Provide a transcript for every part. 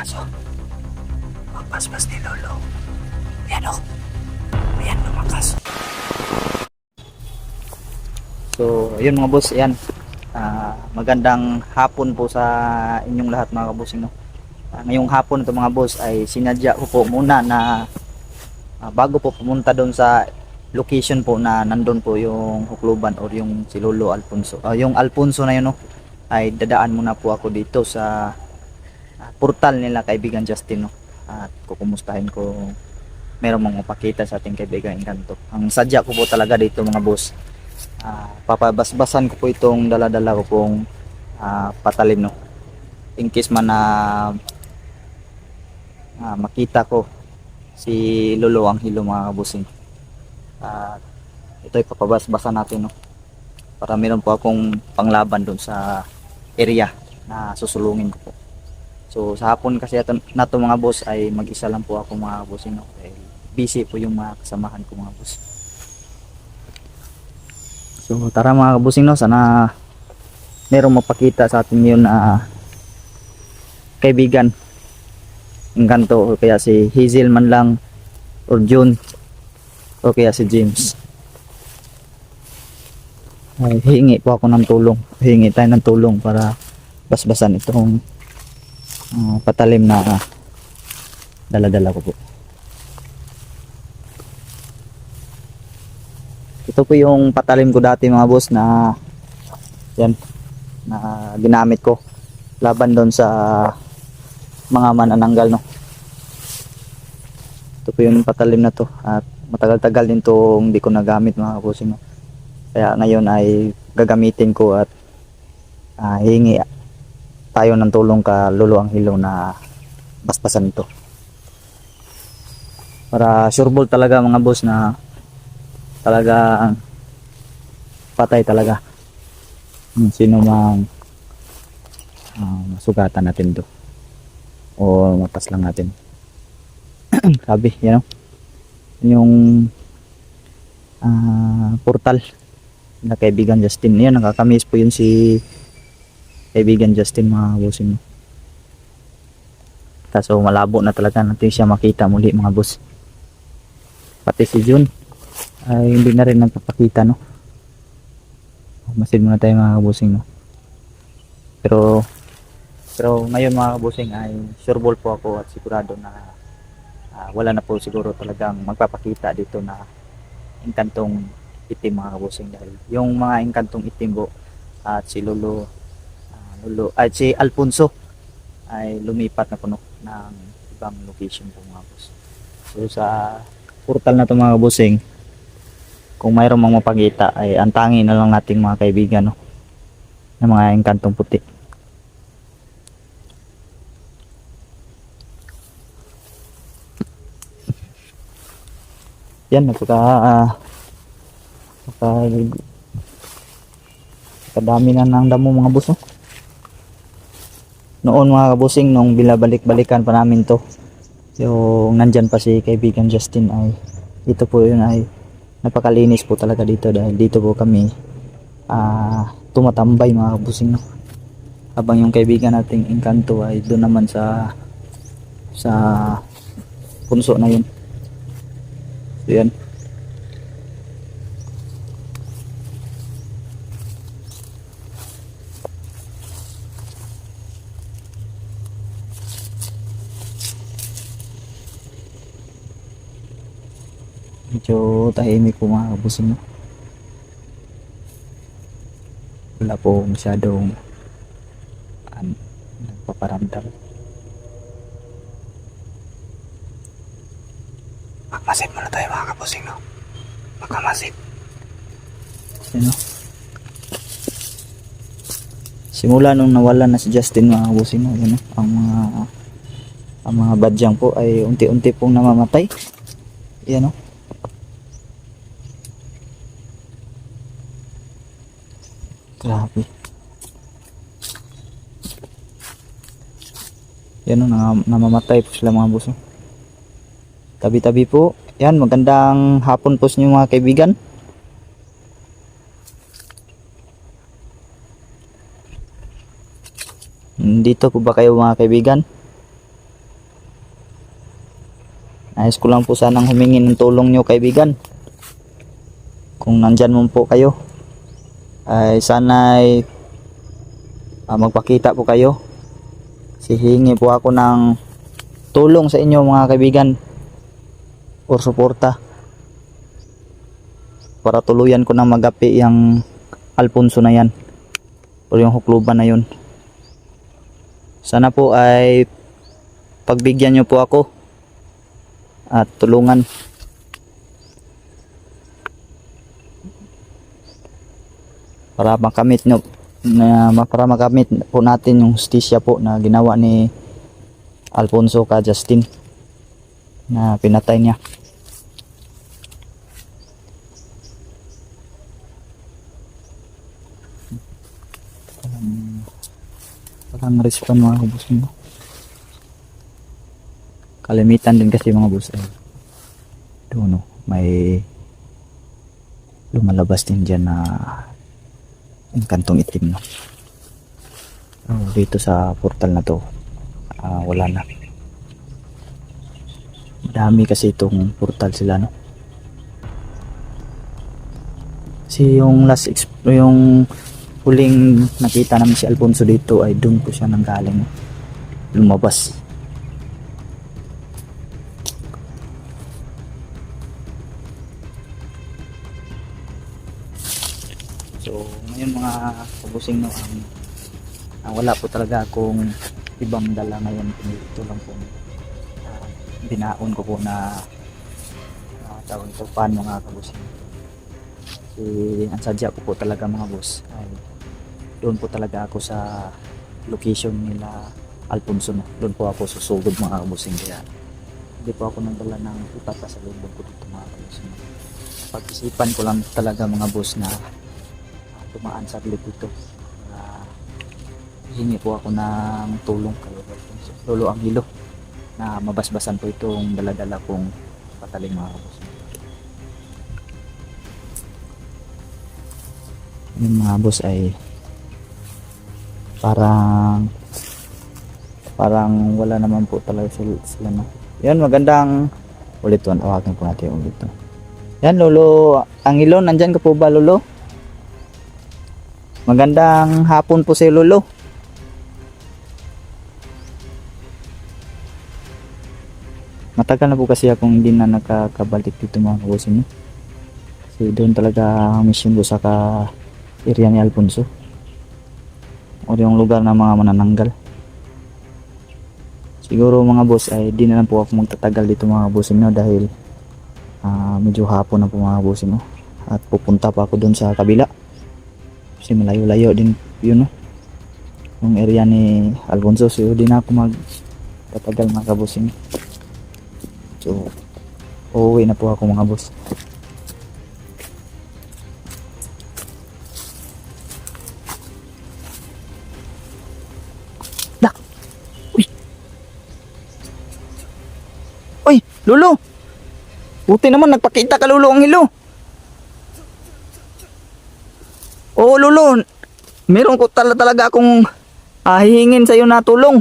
kaso pagpaspas ni Lolo. Ayan o. Ayan, lumakas. So, ayun mga boss, ayan. Magandang hapon po sa inyong lahat mga kabusing, no? Ngayong hapon ito mga boss ay sinadya ko po muna na bago po pumunta doon sa location po na nandun po yung Hukluban or yung si Lolo Alfonso. Yung Alfonso na yun, no? Ay dadaan muna po ako dito sa portal nila kaibigan Justin, no? At kukumustahin ko meron mong mapakita sa ating kaibigan Encanto. Ang sadya ko po talaga dito mga boss, papabasbasan ko po itong dala-dala ko pong patalim, no? In case man na makita ko si Lolo ang hilo mga kabusing. Ito ay papabasbasan natin, no? Para meron po akong panglaban doon sa area na susulungin ko po. So sa hapon kasi na to mga boss ay mag-isa lang po ako mga kabusing, no? Dahil busy po yung mga kasamahan ko mga boss. So tara mga kabusing, no? Sana merong mapakita sa atin yun na kaibigan Encanto, o kaya si Hazel man lang, or June, o kaya si James. Ay, hingi po ako ng tulong, hingi tayo ng tulong para basbasan itong patalim na dala-dala ko po. Ito po yung patalim ko dati mga boss na yan, na ginamit ko laban doon sa mga manananggal, no? Ito po yung patalim na to at matagal-tagal din to hindi ko nagamit mga kabusing, no? Kaya ngayon ay gagamitin ko at hingi tayo ng tulong ka Lolo Anghelo na basbasan ito para sureball talaga mga boss na talaga patay talaga sino mang masugatan natin to o mapas lang natin. Sabi yan, no? Yung portal na kaibigan Justin, yan nakakamiss po yun si kaibigan Justin mga bossing. Kaso malabo na talaga natin siya makita muli mga boss. Pati si June ay hindi na rin nagpapakita, no? Masid muna tayo mga bossing, no? Pero ngayon mga kabusing ay sureball po ako at sigurado na wala na po siguro talagang magpapakita dito na Encantong itim mga kabusing, dahil yung mga Encantong itim po at si Lolo at si Alfonso ay lumipat na puno ng ibang location po mga boss. So sa portal na to mga kabusing, kung mayroong mga mapakita ay antangin na lang nating mga kaibigan, no? Ng mga Encantong puti. Yan, kadami na ng damo mga boss, no? Noon mga kabusing, nung binabalik-balikan pa namin to, yung nandyan pa si kaibigan Justin, ay dito po yun ay napakalinis po talaga dito, dahil dito po kami tumatambay mga kabusing, no? Habang yung kaibigan nating Encanto ay doon naman sa punso na yun. So yan. Medyo tahimik po mga kabusing, no? Wala po masyadong nagpaparamdam. Magmasid muna tayo mga kabusing, no? Magkamasid. Ano? Simula nung nawala na si Justin mga kabusing, no? Ano? Ang mga badyang po ay unti-unti pong namamatay. Yan, no? Grabe. Yan, no? Namamatay po sila mga boss, no? Tabi-tabi po. Yan, magandang hapon po sa inyo mga kaibigan. Dito po ba kayo mga kaibigan? Ayos ko lang po sanang humingi ng tulong nyo kaibigan. Kung nandyan mo po kayo, ay sana'y magpakita po kayo. Hihingi po ako ng tulong sa inyo mga kaibigan or suporta para tuluyan ko na magapi yung Alfonso na yan o yung hukluban na yun. Sana po ay pagbigyan nyo po ako at tulungan. Para makamit nyo para makamit po natin yung hustisya po na ginawa ni Alfonso ka Justin na pinatay niya. Parang respond mga kabus mo. Kalimitan din kasi mga boss ay doon, no, may lumalabas din dyan na yung kantong itim, no. Dito sa portal na to wala na. Madami kasi itong portal sila, no. Kasi yung yung huling nakita namin si Alfonso dito ay doon po siya nanggaling, lumabas. So ngayon mga kabusing, no, wala po talaga akong ibang dala ngayon. Ito lang po binaon ko po na tawag ito pan mga kabusing. Kasi ang sadya ko po talaga mga boss ay doon po talaga ako sa location nila Alfonso, no. Doon po ako susugod mga kabusing, kaya hindi po ako nagdala ng ipatasalubong ko dito mga kabusing. Pag-isipan ko lang talaga mga boss na tumaan saglit dito. Hingi po ako ng tulong kay Lolo Angelo na mabasbasan po itong daladala kong pataling mga kabus. Yung mga boss ay parang wala naman po talaga sila, no. Yan, magandang ulit to. Awakin po natin ulit to. Yan, Lolo Angelo, nandyan ka po ba, Lolo? Magandang hapon po si Lolo. Matagal na po kasi akong hindi na nakakabalik dito mga kabusin, no? Kasi doon talaga ang mission ko sa area ni Alfonso o yung lugar ng mga manananggal. Siguro mga boss ay di na lang po ako magtatagal dito mga kabusin, no, dahil medyo hapon na po mga kabusin, no? At pupunta pa ako doon sa kabila kasi malayo-layo din yun, no, yung area ni Alfonso. So di na ako magtatagal mga kabusing. So uuwi na po ako mga boss. Dah. Uy, Lolo, buti naman nagpakita ka, Lolo Angelo. Oo, Lolo, meron ko talaga akong hihingin sa iyo na tulong.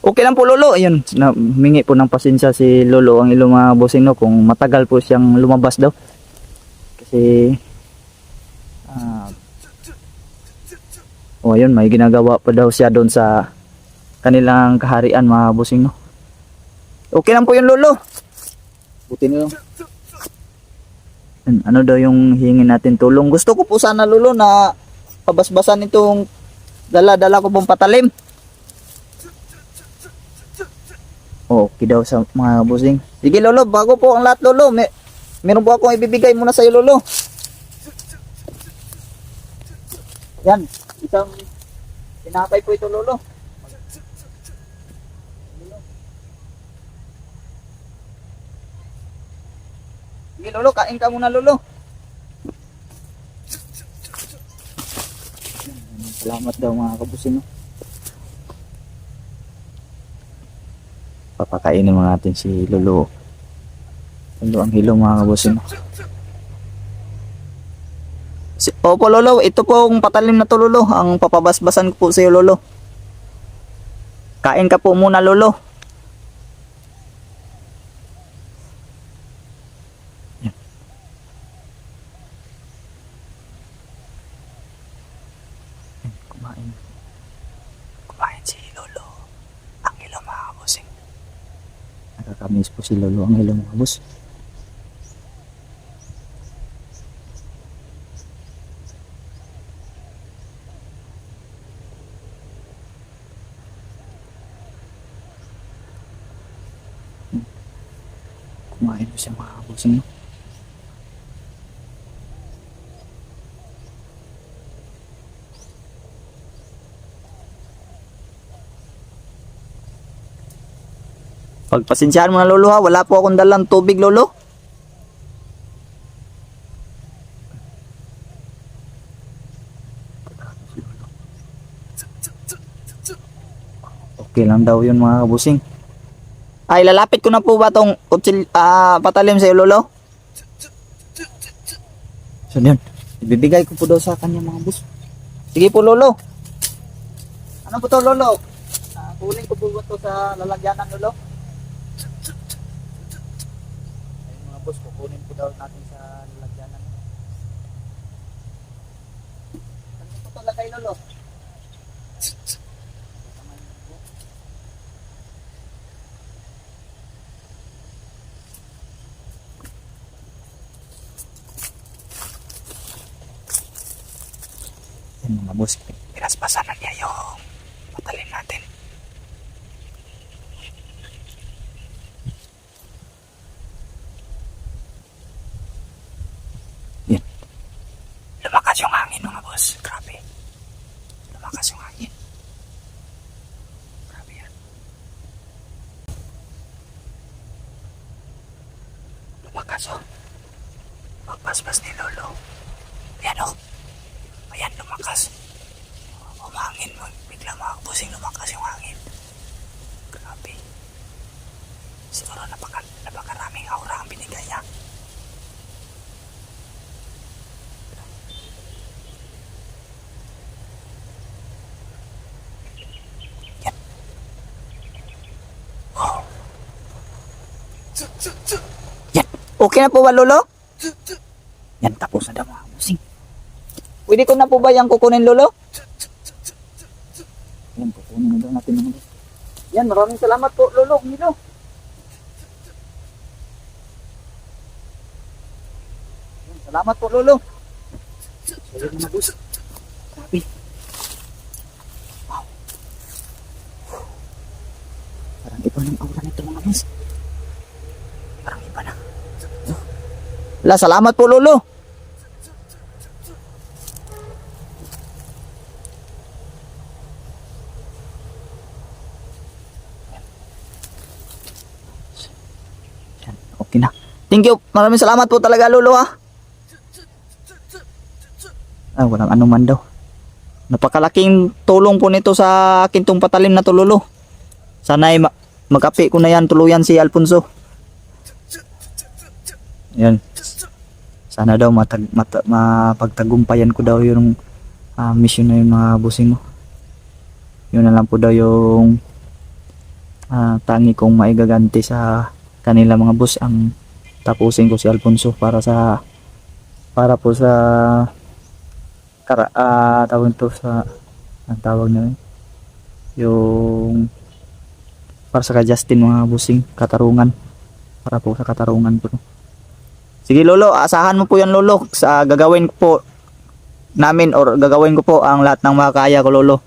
Okay lang po, Lolo. Ayun, humingi po ng pasensya si Lolo Angelo mga bossing, no, kung matagal po siyang lumabas daw. Kasi ayun, may ginagawa pa daw siya doon sa kanilang kaharian mga bossing, no. Okay lang po yun, Lolo. Buti na lang. Ano daw yung hingin natin tulong? Gusto ko po sana, Lolo, na pabasbasan itong dala-dala ko pong patalim. Okay daw sa mga bossing. Sige, Lolo, bago po ang lahat, Lolo, meron po akong ibibigay muna sa iyo, Lolo. Yan, isang tinapay po ito, Lolo. Sige, Lolo, kain ka muna, Lolo. Salamat daw mga kabusin, no. Papakainin mo natin si Lolo Angelo mga kabusin. Opo, Lolo, ito po ang patalim na to, Lolo. Ang papabasbasan ko po sa iyo, Lolo. Kain ka po muna, Lolo. Yan. Yan, kumain. Kumain si Lolo. Ang ilo mga kabusing. Nakakamiss po si Lolo ang ilo mga kabus. Kumain po siya mga kabusing. No? Pagpasensyahan mo na, Lolo, ha. Wala po akong dalang tubig, Lolo. Okay lang daw yun mga kabusing. Ay, lalapit ko na po ba tong patalim sa'yo, Lolo? So yun, ibibigay ko po daw sa kanya mga bus. Sige po, Lolo. Ano po to, Lolo? Kunin ko po ba to sa lalagyanan, Lolo? Ayun mga bus, kukunin po daw natin sa lalagyanan. Ano po to lagay, Lolo? Mga boss, pinaspasan na niya yung patalim natin. Yan. Lumakas yung hangin mga boss. Grabe. Lumakas yung hangin. Grabe yan. Lumakas oh. Pagpaspas ni Lolo. Yan oh. Ayan, lumakas. Umangin mo. Biglang mga kabusing lumakas yung hangin. Grabe. Siguro napakaraming aura ang binigay niya. Yan. Wow. Yan. Okay na po ba, Lolo? Yan, tapos na daw mga kabusing. Pwede ko na po ba yung kukunin, Lolo? Yan, kukunin na daw natin mga. Yan, maraming salamat po, Lolo. Milo. Yan, salamat po, Lolo. Sayo na bus. Grabe. Wow. Parang iba ng aura nito mga bus. Parang iba na. Wala, salamat po, Lolo. Okay na. Thank you. Maraming salamat po talaga, Lolo, ha. Walang ano man daw. Napakalaking tulong po nito sa akin tong patalim na to, Lolo. Sana'y mag-api ko na yan, tuluyan si Alfonso. Yan. Sana daw mapagtagumpayan ko daw yung mission na yung mga busing mo. Yun na lang po daw yung tangi kong maigaganti sa kanila mga boss, ang tapusin ko si Alfonso para po sa tawag to sa ang tawag na yung para sa Justin mga busing katarungan, para po sa katarungan po. Sige, Lolo, asahan mo po yan, Lolo, sa gagawin ko po namin or gagawin ko po ang lahat ng makakaya ko, Lolo,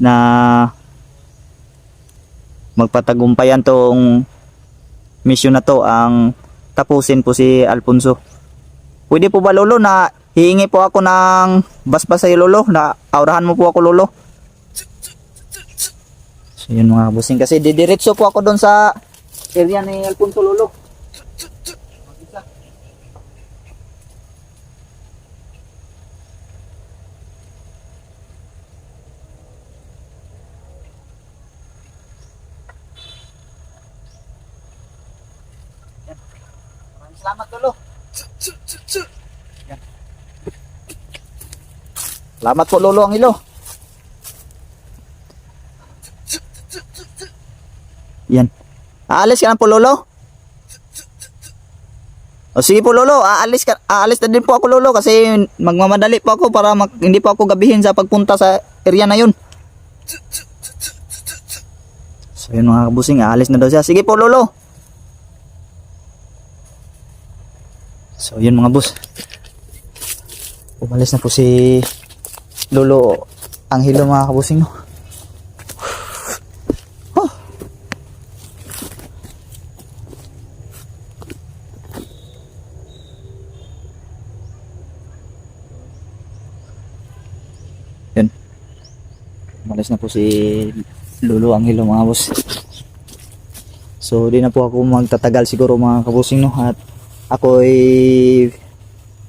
na magpatagumpayan tong mission na to, ang tapusin po si Alfonso. Pwede po ba, Lolo, na hihingi po ako ng basbas sa'yo, Lolo, na aurahan mo po ako, Lolo? So yun mga busing, kasi didiretso po ako doon sa area ni Alfonso, Lolo. Salamat, Lolo. Yan. Salamat po, Lolo, ang ilo. Yan. Aalis ka na po, Lolo? O sige po, Lolo. Aalis na din po ako, Lolo, kasi magmamadali po ako para hindi po ako gabihin sa pagpunta sa area na yun. So yun mga kabusing, aalis na daw siya. Sige po, Lolo. So yun mga boss. Umalis na po si Lolo Angelo mga kabusing, no. Yun. Umalis na po si Lolo Angelo mga boss. So di na po ako magtatagal siguro mga kabusing, no, at ako ay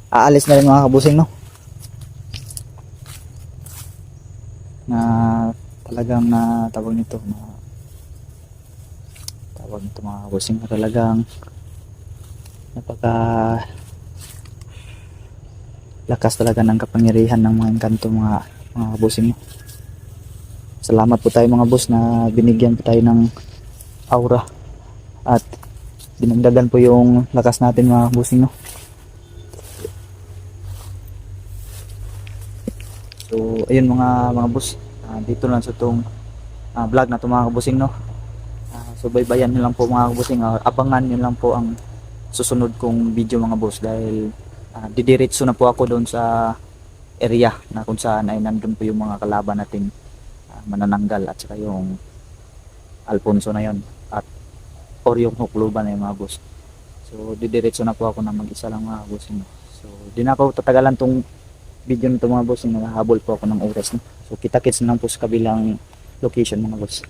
aalis na rin mga kabusing, no, na talagang tawag nito mga kabusing, na talagang napaka lakas talaga ng kapangyarihan ng mga engkanto mga kabusing, no. Salamat po tayo mga boss na binigyan po tayo ng aura at dinagdagan po yung lakas natin mga kabusing, no. So ayun mga boss, dito lang sa itong vlog na ito mga kabusing, no. So baybayan nyo lang po mga kabusing, abangan nyo lang po ang susunod kong video mga boss, dahil didiretso na po ako doon sa area na kung saan ay nandun po yung mga kalaban natin, manananggal at saka yung Alfonso na yon at or yung Hukluban na yung mga boss. So didiretso na po ako na mag-isa lang mga bossing. So di na ako tatagalan tong video nito mga bossing, nakahabol po ako ng oras, no? So kita-kits na lang po sa kabilang location mga boss.